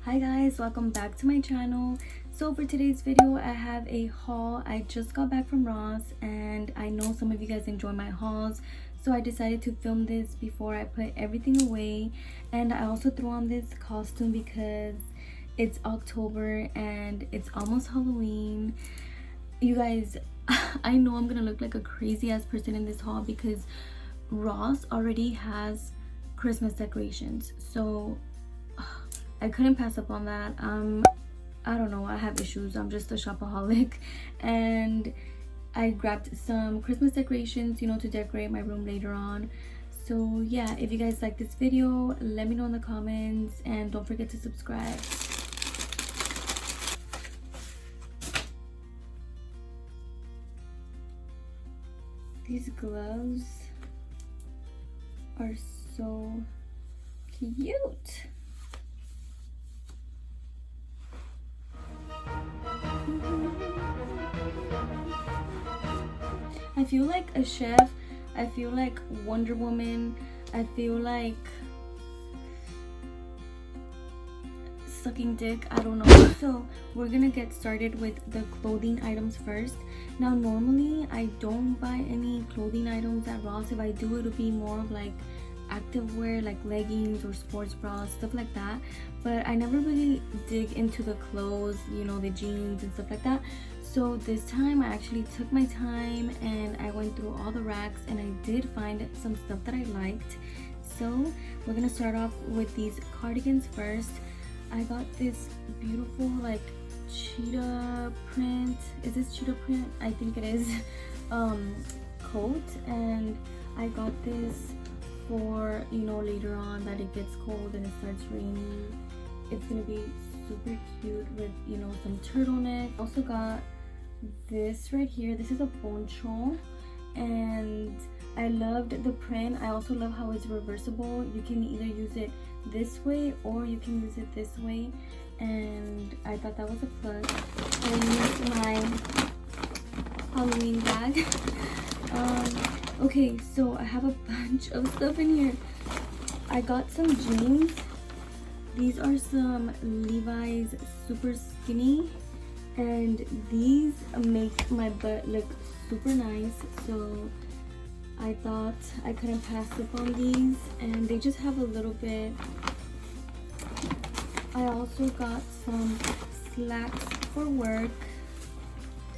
Hi guys, welcome back to my channel. So for today's video I have a haul. I just got back from Ross and I know some of you guys enjoy my hauls, so I decided to film this before I put everything away. And I also threw on this costume because it's October and it's almost Halloween. You guys, I know I'm gonna look like a crazy ass person in this haul because Ross already has Christmas decorations, so I couldn't pass up on that. I don't know, I have issues. I'm just a shopaholic. And I grabbed some Christmas decorations, you know, to decorate my room later on. So yeah, if you guys like this video, let me know in the comments and don't forget to subscribe. These gloves are so cute. I feel like a chef, I feel like Wonder Woman, I feel like sucking dick, I don't know. So we're gonna get started with the clothing items first. Now normally I don't buy any clothing items at Ross. If I do, it'll be more of like activewear, like leggings or sports bras, stuff like that. But I never really dig into the clothes, you know, the jeans and stuff like that. So this time I actually took my time and I went through all the racks and I did find some stuff that I liked. So we're gonna start off with these cardigans first. I got this beautiful like cheetah print. Is this cheetah print? I think it is. Coat, and I got this for, you know, later on that it gets cold and it starts raining. It's gonna be super cute with, you know, some turtleneck. Also got this right here. This is a poncho and I loved the print. I also love how it's reversible. You can either use it this way or you can use it this way, and I thought that was a plus. I used my Halloween bag. Okay, so I have a bunch of stuff in here. I got some jeans. These are some Levi's super skinny, and these make my butt look super nice, so I thought I couldn't pass up on these, and they just have a little bit. I also got some slacks for work.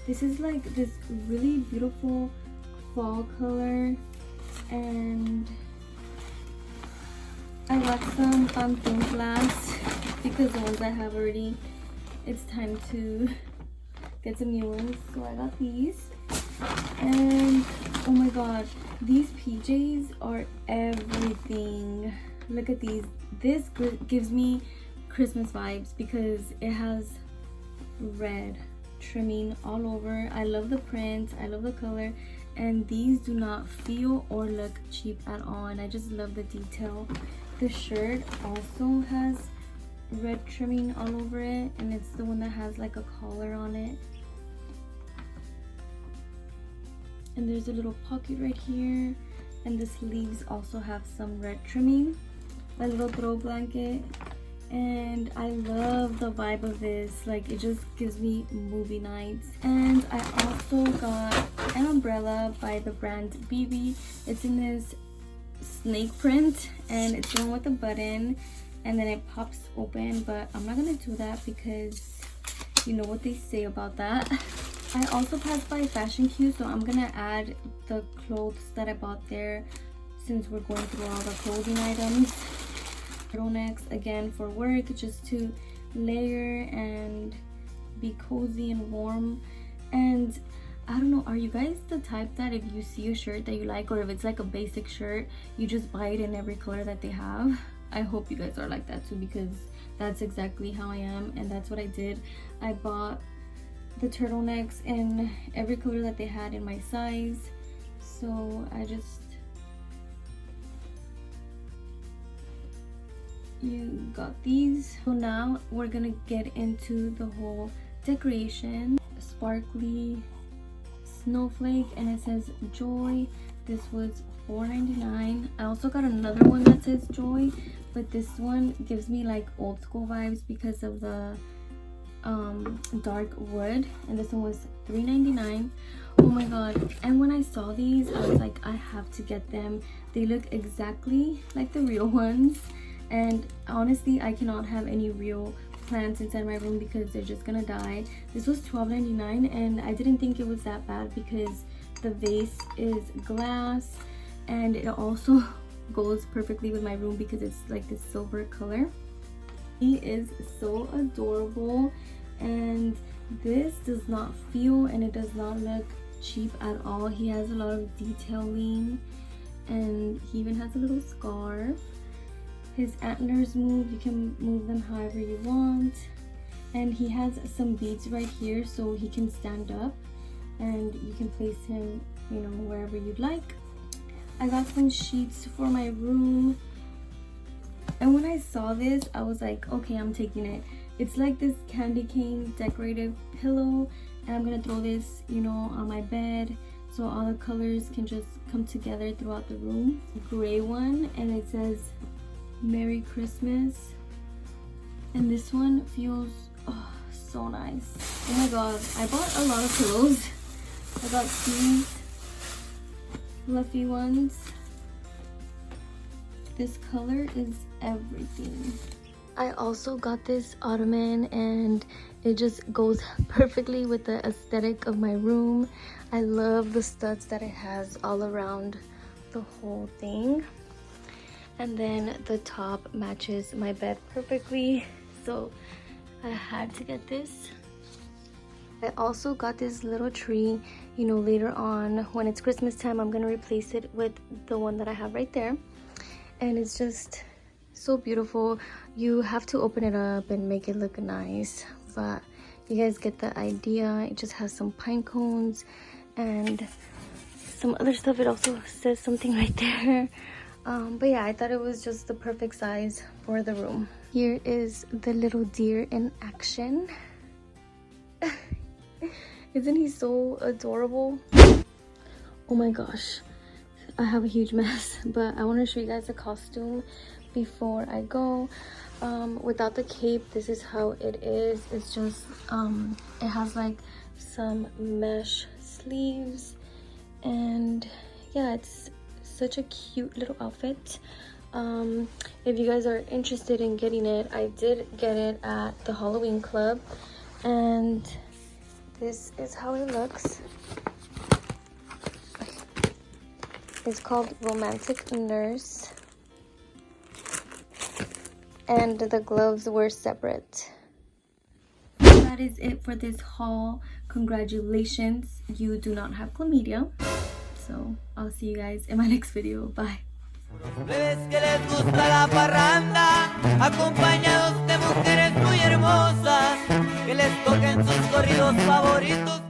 This is like this really beautiful fall color, and I got some pantuflas because the ones I have already, it's time to get some new ones. So I got these, and oh my god, these PJs are everything. Look at these. This gives me Christmas vibes because it has red trimming all over. I love the print, I love the color, and these do not feel or look cheap at all, and I just love the detail. The shirt also has red trimming all over it, and it's the one that has like a collar on it. And there's a little pocket right here, and the sleeves also have some red trimming. A little throw blanket, and I love the vibe of this. Like, it just gives me movie nights. And I also got an umbrella by the brand BB. It's in this snake print, and it's the one with a button, and then it pops open, but I'm not gonna do that because you know what they say about that. I also passed by Fashion Q, so I'm gonna add the clothes that I bought there since we're going through all the clothing items. Turtlenecks again for work, just to layer and be cozy and warm. And I don't know, are you guys the type that if you see a shirt that you like, or if it's like a basic shirt, you just buy it in every color that they have? I hope you guys are like that too, because that's exactly how I am, and that's what I did. I bought the turtlenecks in every color that they had in my size, so you got these. So now we're gonna get into the whole decoration. Sparkly snowflake, and it says joy. This was $4.99. I also got another one that says joy, but this one gives me like old school vibes because of the dark wood, and this one was $3.99. Oh my god. And when I saw these, I was like, I have to get them. They look exactly like the real ones, and honestly I cannot have any real plants inside my room because they're just gonna die. This was $12.99, and I didn't think it was that bad because the vase is glass, and it also goes perfectly with my room because it's like this silver color. He is so adorable, and this does not feel, and it does not look cheap at all. He has a lot of detailing, and he even has a little scarf. His antlers move, you can move them however you want, and he has some beads right here so he can stand up, and you can place him, you know, wherever you'd like. I got some sheets for my room, and when I saw this I was like, okay, I'm taking it. It's like this candy cane decorative pillow, and I'm gonna throw this, you know, on my bed so all the colors can just come together throughout the room. Gray one, and it says Merry Christmas, and this one feels so nice. Oh my god, I bought a lot of pillows. I got these fluffy ones. This color is everything. I also got this ottoman, and it just goes perfectly with the aesthetic of my room. I love the studs that it has all around the whole thing, and then the top matches my bed perfectly, so I had to get this. I also got this little tree. You know, later on when it's Christmas time, I'm gonna replace it with the one that I have right there, and it's just so beautiful. You have to open it up and make it look nice, but you guys get the idea. It just has some pine cones and some other stuff. It also says something right there, but yeah, I thought it was just the perfect size for the room. Here is the little deer in action. Isn't he so adorable? Oh my gosh, I have a huge mess, but I want to show you guys the costume before I go. Without the cape, this is how it is. It's just it has like some mesh sleeves, and yeah, it's such a cute little outfit. If you guys are interested in getting it, I did get it at the Halloween Club, and this is how it looks. It's called Romantic Nurse, and the gloves were separate. That is it for this haul. Congratulations, you do not have chlamydia. So I'll see you guys in my next video. Bye. Plebes que les gusta la parranda, acompañados de mujeres muy hermosas, que les toquen sus corridos favoritos.